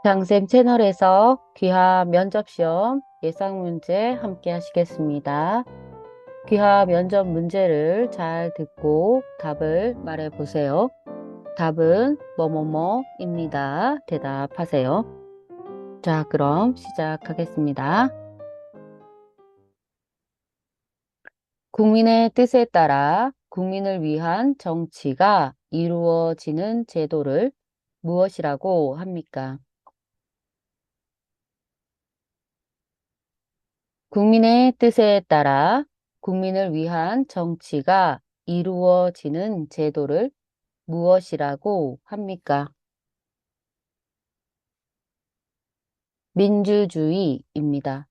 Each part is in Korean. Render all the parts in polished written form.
장쌤 채널에서 귀화 면접시험 예상 문제 함께 하시겠습니다. 귀화 면접 문제를 잘 듣고 답을 말해 보세요. 답은 뭐뭐뭐입니다. 대답하세요. 자, 그럼 시작하겠습니다. 국민의 뜻에 따라 국민을 위한 정치가 이루어지는 제도를 무엇이라고 합니까? 국민의 뜻에 따라 국민을 위한 정치가 이루어지는 제도를 무엇이라고 합니까? 민주주의입니다.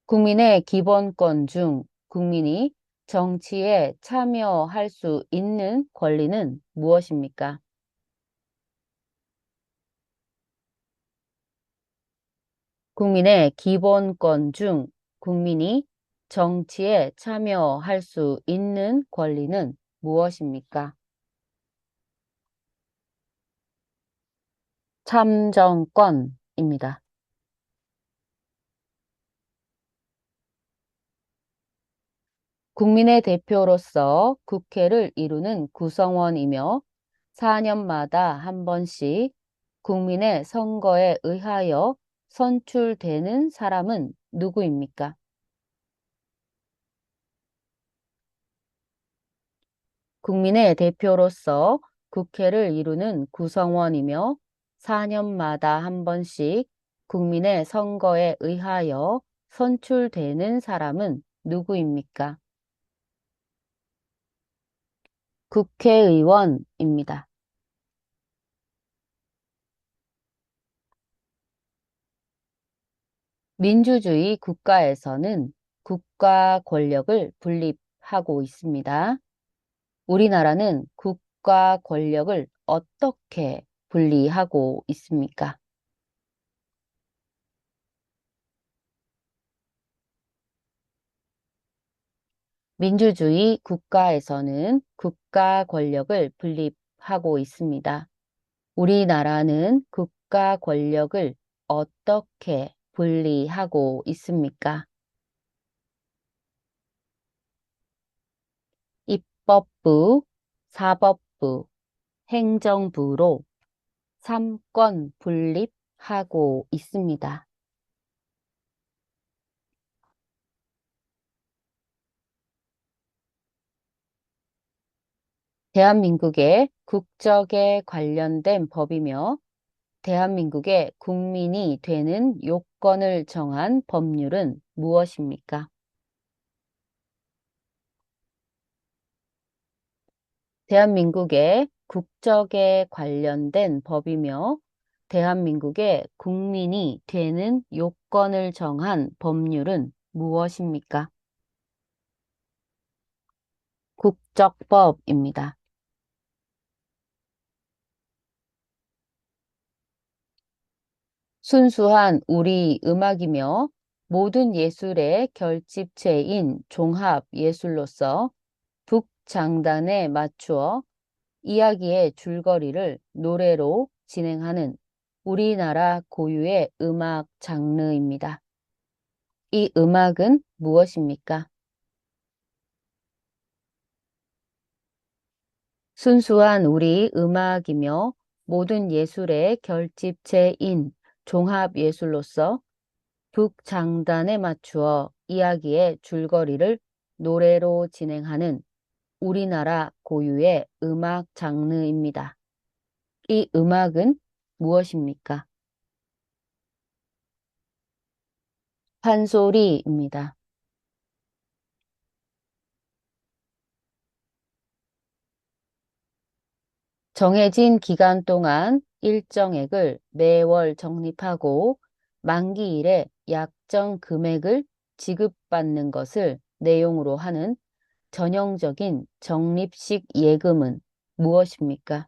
국민의 기본권 중 국민이 정치에 참여할 수 있는 권리는 무엇입니까? 국민의 기본권 중 국민이 정치에 참여할 수 있는 권리는 무엇입니까? 참정권입니다. 국민의 대표로서 국회를 이루는 구성원이며 4년마다 한 번씩 국민의 선거에 의하여 선출되는 사람은 누구입니까? 국민의 대표로서 국회를 이루는 구성원이며 4년마다 한 번씩 국민의 선거에 의하여 선출되는 사람은 누구입니까? 국회의원입니다. 민주주의 국가에서는 국가 권력을 분립하고 있습니다. 우리나라는 국가 권력을 어떻게 분리하고 있습니까? 민주주의 국가에서는 국가 권력을 분립하고 있습니다. 우리나라는 국가 권력을 어떻게 분리하고 있습니까? 입법부, 사법부, 행정부로 3권 분립하고 있습니다. 대한민국의 국적에 관련된 법이며 대한민국의 국민이 되는 요건을 정한 법률은 무엇입니까? 대한민국의 국적에 관련된 법이며 대한민국의 국민이 되는 요건을 정한 법률은 무엇입니까? 국적법입니다. 순수한 우리 음악이며 모든 예술의 결집체인 종합예술로서 북장단에 맞추어 이야기의 줄거리를 노래로 진행하는 우리나라 고유의 음악 장르입니다. 이 음악은 무엇입니까? 순수한 우리 음악이며 모든 예술의 결집체인 종합예술로서 북장단에 맞추어 이야기의 줄거리를 노래로 진행하는 우리나라 고유의 음악 장르입니다. 이 음악은 무엇입니까? 판소리입니다. 정해진 기간 동안 일정액을 매월 적립하고 만기일에 약정 금액을 지급받는 것을 내용으로 하는 전형적인 적립식 예금은 무엇입니까?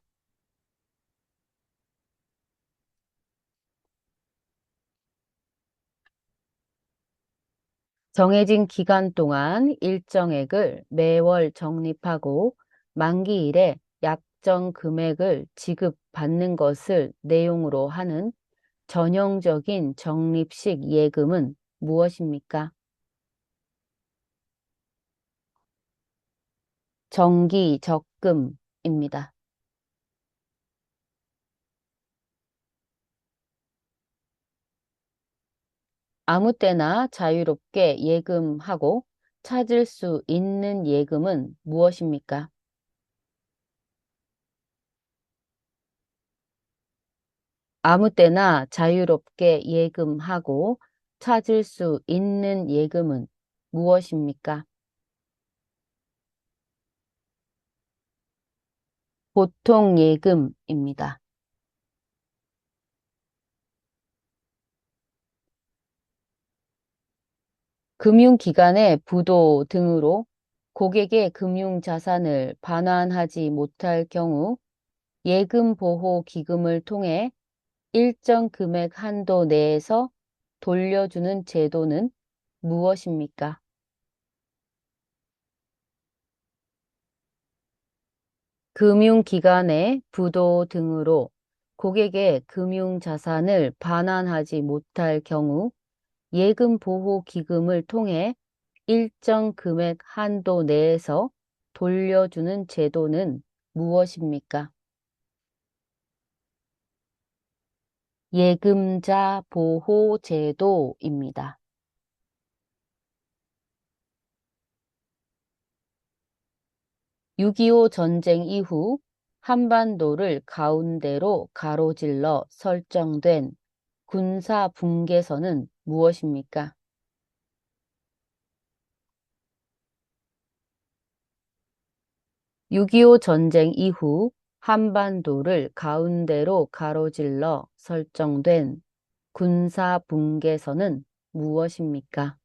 정해진 기간 동안 일정액을 매월 적립하고 만기일에 약정 금액을 지급받는 것을 내용으로 하는 전형적인 적립식 예금은 무엇입니까? 정기적금입니다. 아무 때나 자유롭게 예금하고 찾을 수 있는 예금은 무엇입니까? 아무 때나 자유롭게 예금하고 찾을 수 있는 예금은 무엇입니까? 보통 예금입니다. 금융기관의 부도 등으로 고객의 금융자산을 반환하지 못할 경우 예금보호기금을 통해 일정 금액 한도 내에서 돌려주는 제도는 무엇입니까? 금융기관의 부도 등으로 고객의 금융자산을 반환하지 못할 경우 예금보호기금을 통해 일정 금액 한도 내에서 돌려주는 제도는 무엇입니까? 예금자 보호제도입니다. 6.25 전쟁 이후 한반도를 가운데로 가로질러 설정된 군사 분계선은 무엇입니까? 6.25 전쟁 이후 한반도를 가운데로 가로질러 설정된 군사 분계선은 무엇입니까?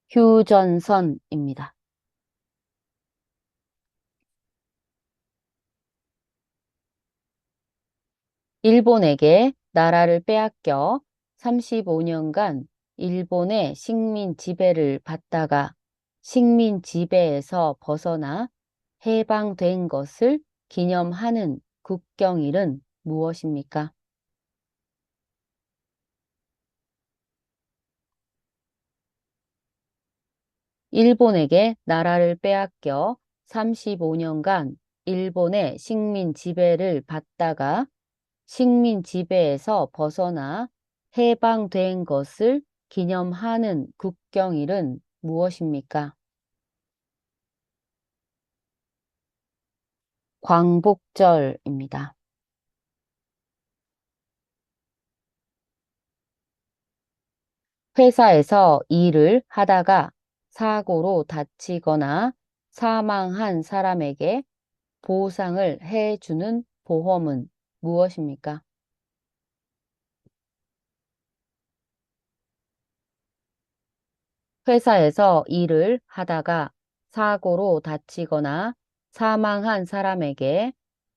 휴전선입니다. 일본에게 나라를 빼앗겨 35년간 일본의 식민 지배를 받다가 식민 지배에서 벗어나 해방된 것을 기념하는 국경일은 무엇입니까? 일본에게 나라를 빼앗겨 35년간 일본의 식민 지배를 받다가 식민 지배에서 벗어나 해방된 것을 기념하는 국경일은 무엇입니까? 광복절입니다. 회사에서 일을 하다가 사고로 다치거나 사망한 사람에게 보상을 해주는 보험은 무엇입니까? 회사에서 일을 하다가 사고로 다치거나 사망한 사람에게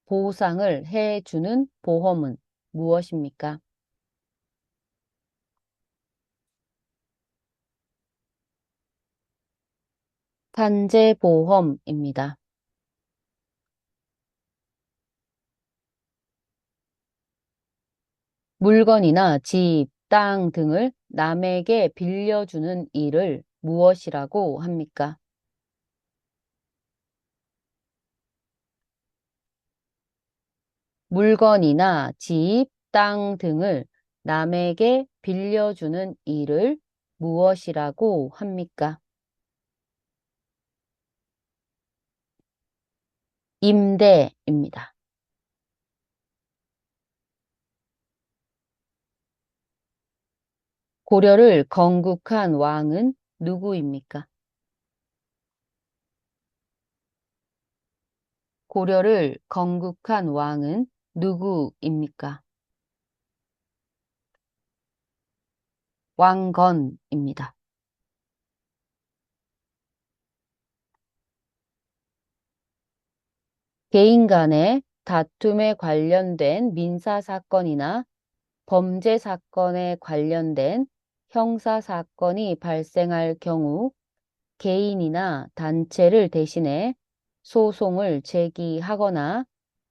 보상을 해주는 보험은 무엇입니까? 산재보험입니다. 물건이나 집, 땅 등을 남에게 빌려주는 일을 무엇이라고 합니까? 물건이나 집, 땅 등을 남에게 빌려주는 일을 무엇이라고 합니까? 임대입니다. 고려를 건국한 왕은 누구입니까? 고려를 건국한 왕은 누구입니까? 왕건입니다. 개인 간의 다툼에 관련된 민사사건이나 범죄사건에 관련된 형사사건이 발생할 경우 개인이나 단체를 대신해 소송을 제기하거나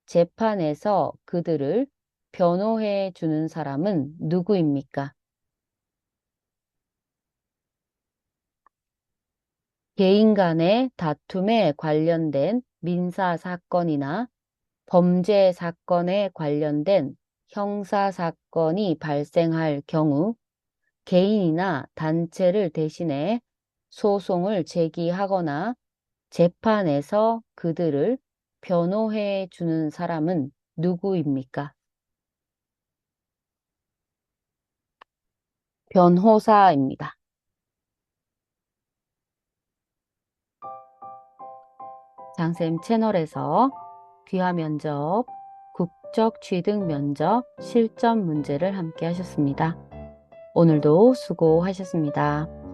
재판에서 그들을 변호해 주는 사람은 누구입니까? 개인 간의 다툼에 관련된 민사 사건이나 범죄 사건에 관련된 형사 사건이 발생할 경우 개인이나 단체를 대신해 소송을 제기하거나 재판에서 그들을 변호해 주는 사람은 누구입니까? 변호사입니다. 장쌤 채널에서 귀화 면접, 국적 취득 면접 실전 문제를 함께 하셨습니다. 오늘도 수고하셨습니다.